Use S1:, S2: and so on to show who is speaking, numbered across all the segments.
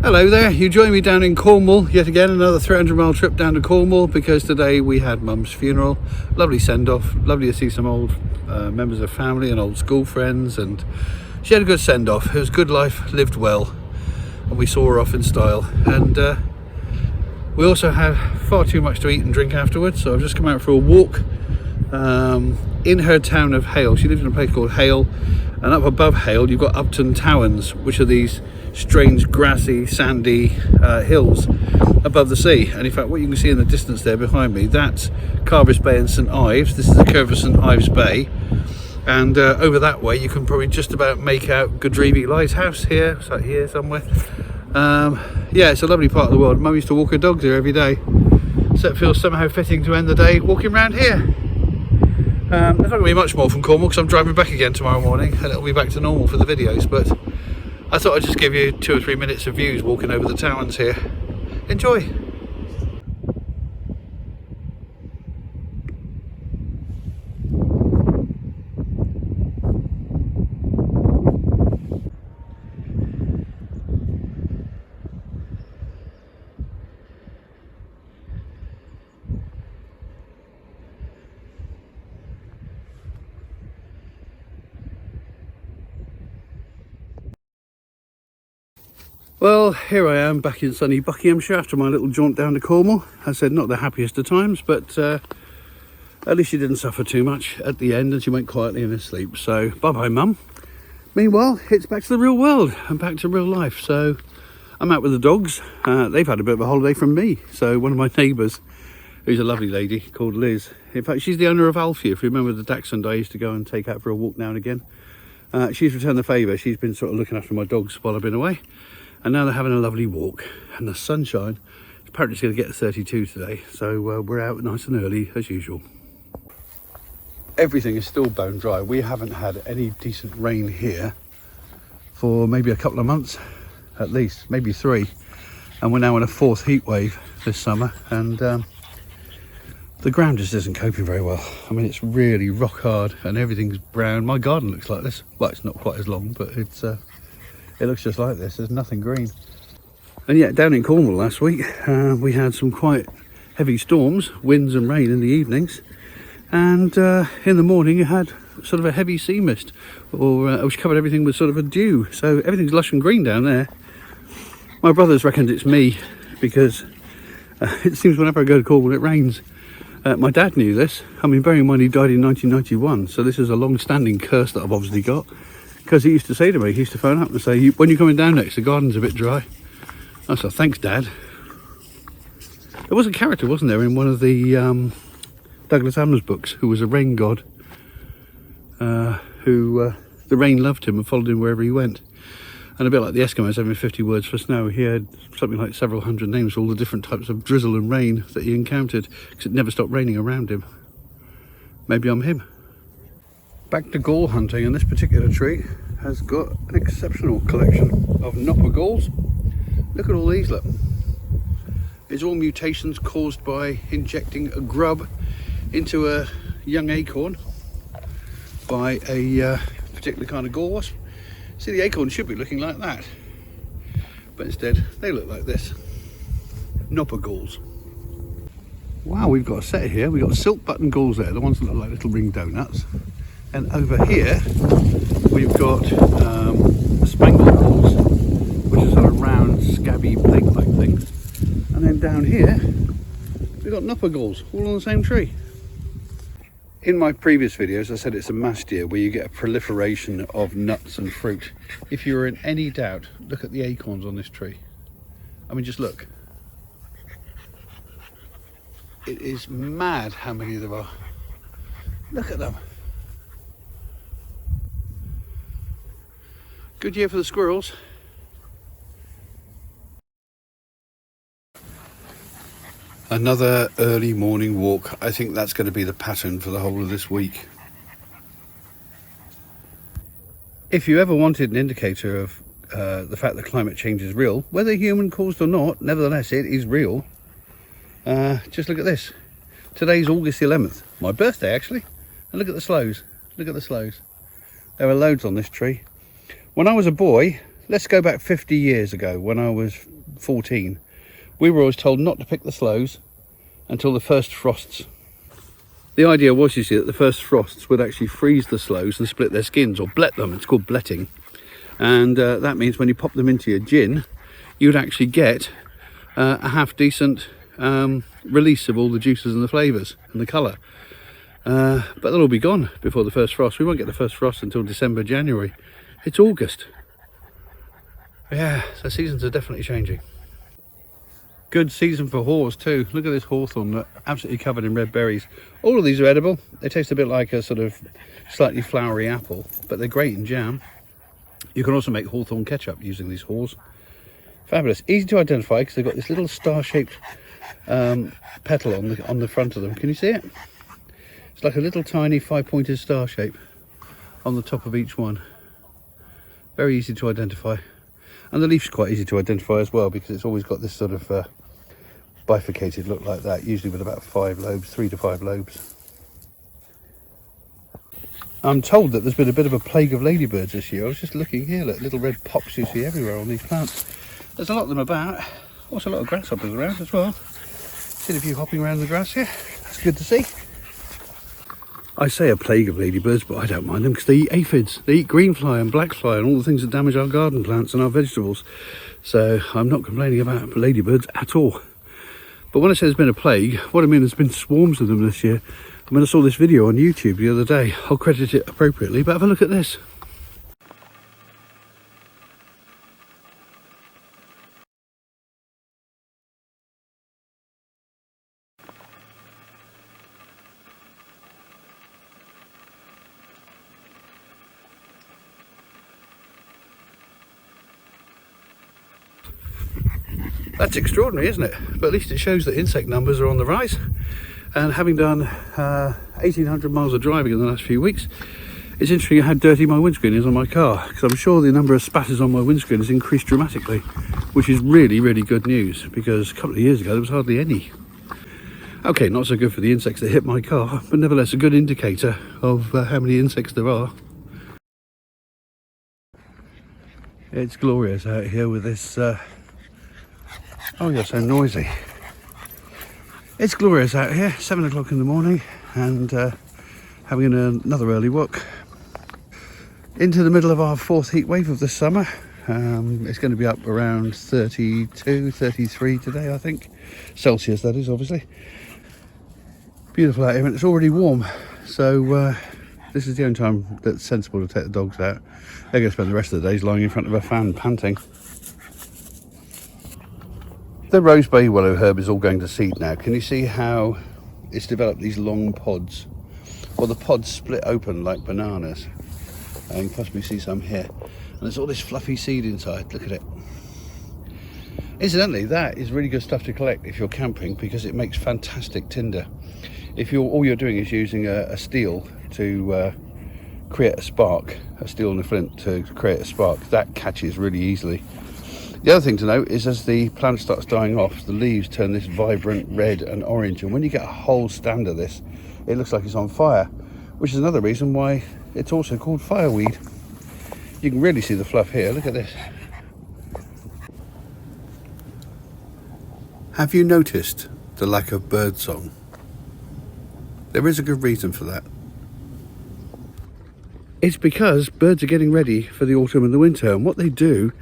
S1: Hello there, you join me down in Cornwall, yet again another 300-mile trip down to Cornwall, because today we had Mum's funeral. Lovely send-off, lovely to see some old members of family and old school friends, and she had a good send-off. It was good life lived well, and we saw her off in style. And we also had far too much to eat and drink afterwards, so I've just come out for a walk in her town of Hale. She lives in a place called Hale, and up above Hale you've got Upton Towers, which are these strange grassy sandy hills above the sea. And in fact, what you can see in the distance there behind me, that's Carvis Bay and St Ives. This is the curve of St Ives Bay, and over that way you can probably just about make out Godrevy Lighthouse here. It's like here somewhere. Yeah, it's a lovely part of the world. Mum used to walk her dogs here every day, so it feels somehow fitting to end the day walking around here. There's not going to be much more from Cornwall because I'm driving back again tomorrow morning, and it'll be back to normal for the videos, but I thought I'd just give you 2 or 3 minutes of views walking over the towns here. Enjoy! Well, here I am back in sunny Buckinghamshire after my little jaunt down to Cornwall. As I said, not the happiest of times, but at least she didn't suffer too much at the end, and she went quietly in her sleep. So bye-bye, Mum. Meanwhile, it's back to the real world and back to real life. So I'm out with the dogs. They've had a bit of a holiday from me. So one of my neighbours, who's a lovely lady called Liz, in fact, she's the owner of Alfie, if you remember the dachshund I used to go and take out for a walk now and again. She's returned the favour. She's been sort of looking after my dogs while I've been away. And now they're having a lovely walk, and the sunshine, apparently it's going to get to 32 today, so we're out nice and early as usual. Everything is still bone dry. We haven't had any decent rain here for maybe a couple of months, at least, maybe 3. And we're now in a 4th heat wave this summer, and the ground just isn't coping very well. I mean, it's really rock hard and everything's brown. My garden looks like this. Well, it's not quite as long, but it looks just like this. There's nothing green. And yet down in Cornwall last week we had some quite heavy storms, winds and rain in the evenings, and in the morning you had sort of a heavy sea mist, or which covered everything with sort of a dew. So everything's lush and green down there. My brothers reckoned it's me, because it seems whenever I go to Cornwall it rains. My dad knew this. I mean, bearing in mind he died in 1991, so this is a long-standing curse that I've obviously got. Because he used to say to me, he used to phone up and say, when you're coming down next, the garden's a bit dry. I said, thanks, Dad. There was a character, wasn't there, in one of the Douglas Adams books, who was a rain god, the rain loved him and followed him wherever he went. And a bit like the Eskimos having 50 words for snow, he had something like several hundred names for all the different types of drizzle and rain that he encountered, because it never stopped raining around him. Maybe I'm him. Back to gall hunting, and this particular tree has got an exceptional collection of knopper galls. Look at all these, look. It's all mutations caused by injecting a grub into a young acorn by a particular kind of gall wasp. See, the acorn should be looking like that, but instead they look like this. Knopper galls. Wow, we've got a set here. We've got silk button galls there, the ones that look like little ring donuts. And over here we've got spangled galls, which is sort of round, scabby, plate-like thing. And then down here we've got knopper galls, all on the same tree. In my previous videos I said it's a mast year where you get a proliferation of nuts and fruit. If you're in any doubt, look at the acorns on this tree. I mean, just look. It is mad how many there are. Look at them. Good year for the squirrels. Another early morning walk. I think that's going to be the pattern for the whole of this week. If you ever wanted an indicator of the fact that climate change is real, whether human caused or not, nevertheless it is real. Just look at this. Today's August the 11th, my birthday actually, and look at the sloes. Look at the sloes. There are loads on this tree. When I was a boy, let's go back 50 years ago, when I was 14, we were always told not to pick the sloes until the first frosts. The idea was, you see, that the first frosts would actually freeze the sloes and split their skins, or blet them. It's called bletting. And that means when you pop them into your gin, you'd actually get a half decent release of all the juices and the flavours and the colour. But they'll all be gone before the first frost. We won't get the first frost until December, January. It's August. Yeah, the seasons are definitely changing. Good season for haws too. Look at this hawthorn, absolutely covered in red berries. All of these are edible. They taste a bit like a sort of slightly flowery apple, but they're great in jam. You can also make hawthorn ketchup using these haws. Fabulous. Easy to identify because they've got this little star-shaped petal on the front of them. Can you see it? It's like a little tiny 5-pointed star shape on the top of each one. Very easy to identify. And the leaf's quite easy to identify as well, because it's always got this sort of bifurcated look like that, usually with about 5 lobes, 3 to 5 lobes. I'm told that there's been a bit of a plague of ladybirds this year. I was just looking here, look, little red pops you see everywhere on these plants. There's a lot of them about. Also a lot of grasshoppers around as well. Seen a few hopping around the grass here. That's good to see. I say a plague of ladybirds, but I don't mind them because they eat aphids. They eat greenfly and blackfly and all the things that damage our garden plants and our vegetables. So I'm not complaining about ladybirds at all. But when I say there's been a plague, what I mean there's been swarms of them this year. I mean, I saw this video on YouTube the other day. I'll credit it appropriately, but have a look at this. That's extraordinary, isn't it? But at least it shows that insect numbers are on the rise. And having done 1,800 miles of driving in the last few weeks, it's interesting how dirty my windscreen is on my car, because I'm sure the number of spatters on my windscreen has increased dramatically, which is really, really good news, because a couple of years ago there was hardly any. Okay, not so good for the insects that hit my car, but nevertheless a good indicator of how many insects there are. It's glorious out here with this... Oh, you're so noisy. It's glorious out here, 7 o'clock in the morning, and having another early walk into the middle of our 4th heat wave of the summer. It's going to be up around 32, 33 today, I think. Celsius, that is, obviously. Beautiful out here, and it's already warm. So this is the only time that's sensible to take the dogs out. They're going to spend the rest of the days lying in front of a fan, panting. The rosebay willow herb is all going to seed now. Can you see how it's developed these long pods? Well, the pods split open like bananas. And you can possibly see some here. And there's all this fluffy seed inside. Look at it. Incidentally, that is really good stuff to collect if you're camping, because it makes fantastic tinder. If all you're doing is using a steel to create a spark, a steel and a flint to create a spark, that catches really easily. The other thing to note is as the plant starts dying off, the leaves turn this vibrant red and orange, and when you get a whole stand of this, it looks like it's on fire, which is another reason why it's also called fireweed. You can really see the fluff here. Look at this. Have you noticed the lack of birdsong? There is a good reason for that. It's because birds are getting ready for the autumn and the winter, and what they do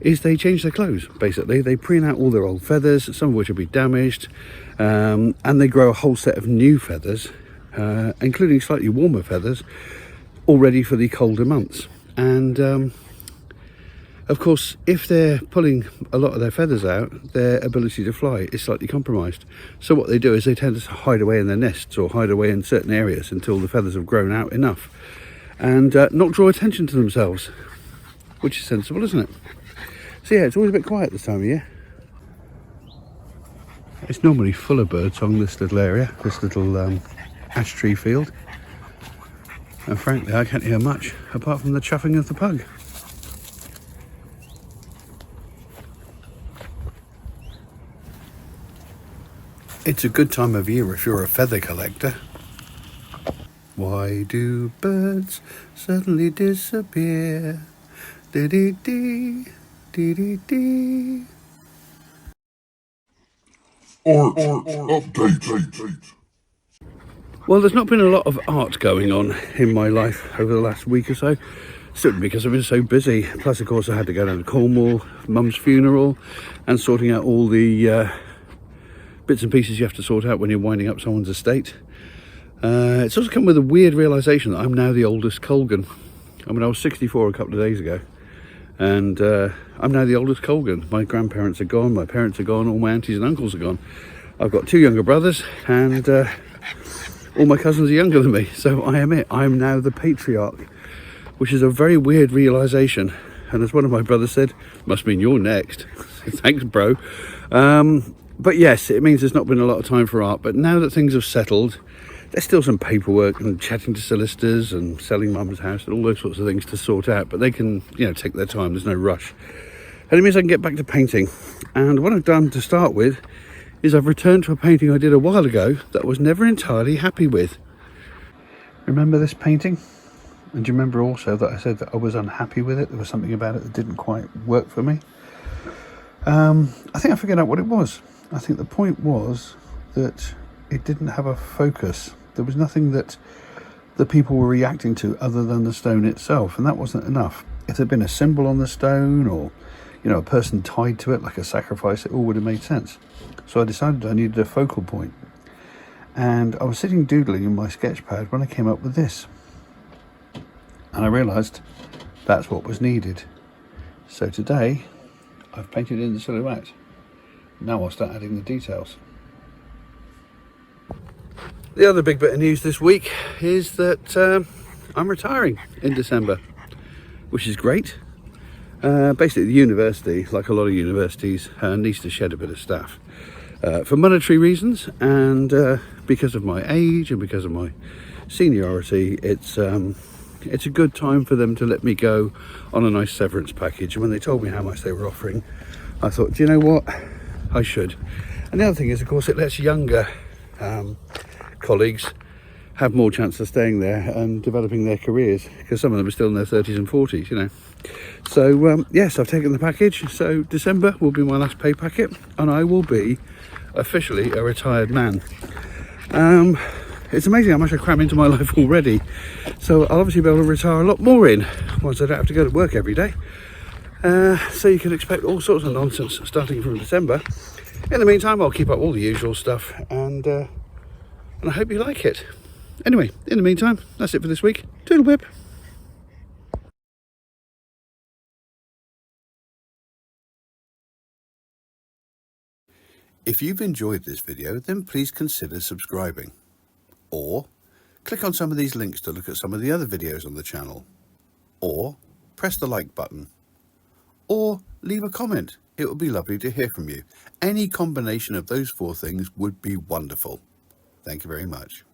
S1: is they change their clothes, basically. They preen out all their old feathers, some of which will be damaged, and they grow a whole set of new feathers, including slightly warmer feathers, all ready for the colder months. And of course, if they're pulling a lot of their feathers out, their ability to fly is slightly compromised. So what they do is they tend to hide away in their nests or hide away in certain areas until the feathers have grown out enough, and not draw attention to themselves, which is sensible, isn't it? So yeah, it's always a bit quiet this time of year. It's normally full of birdsong, this little area, this little ash tree field. And frankly, I can't hear much apart from the chuffing of the pug. It's a good time of year if you're a feather collector. Why do birds suddenly disappear? Dee-dee-dee, dee-dee-dee.
S2: Art update.
S1: Well, there's not been a lot of art going on in my life over the last week or so, simply because I've been so busy. Plus, of course, I had to go down to Cornwall, Mum's funeral, and sorting out all the bits and pieces you have to sort out when you're winding up someone's estate. It's also come with a weird realisation that I'm now the oldest Colgan. I mean, I was 64 a couple of days ago, and I'm now the oldest Colgan. My grandparents are gone, my parents are gone, all my aunties and uncles are gone. I've got 2 younger brothers, and all my cousins are younger than me, so I am it. I'm now the patriarch, which is a very weird realisation. And as one of my brothers said, must mean you're next. Thanks, bro. But yes, it means there's not been a lot of time for art, but now that things have settled, there's still some paperwork and chatting to solicitors and selling mum's house and all those sorts of things to sort out, but they can, take their time. There's no rush. And it means I can get back to painting. And what I've done to start with is I've returned to a painting I did a while ago that I was never entirely happy with. Remember this painting? And do you remember also that I said that I was unhappy with it? There was something about it that didn't quite work for me. I think I figured out what it was. I think the point was that it didn't have a focus. There was nothing that the people were reacting to other than the stone itself, and that wasn't enough. If there'd been a symbol on the stone, or a person tied to it like a sacrifice, it all would have made sense. So I decided I needed a focal point, and I was sitting doodling in my sketch pad when I came up with this, and I realised that's what was needed. So today I've painted in the silhouette. Now I'll start adding the details. The other big bit of news this week is that I'm retiring in December, which is great. Basically, the university, like a lot of universities, needs to shed a bit of staff for monetary reasons, and because of my age and because of my seniority, it's a good time for them to let me go on a nice severance package. And when they told me how much they were offering, I thought, do you know what, I should. And the other thing is, of course, it lets younger colleagues have more chance of staying there and developing their careers, because some of them are still in their 30s and 40s, So yes, I've taken the package. So December will be my last pay packet, and I will be officially a retired man. It's amazing how much I cram into my life already. So I'll obviously be able to retire a lot more in once I don't have to go to work every day. So you can expect all sorts of nonsense starting from December. In the meantime, I'll keep up all the usual stuff, and I hope you like it. Anyway, in the meantime, that's it for this week. Toodle-pip. If you've enjoyed this video, then please consider subscribing. Or click on some of these links to look at some of the other videos on the channel. Or press the like button. Or leave a comment. It would be lovely to hear from you. Any combination of those 4 things would be wonderful. Thank you very much.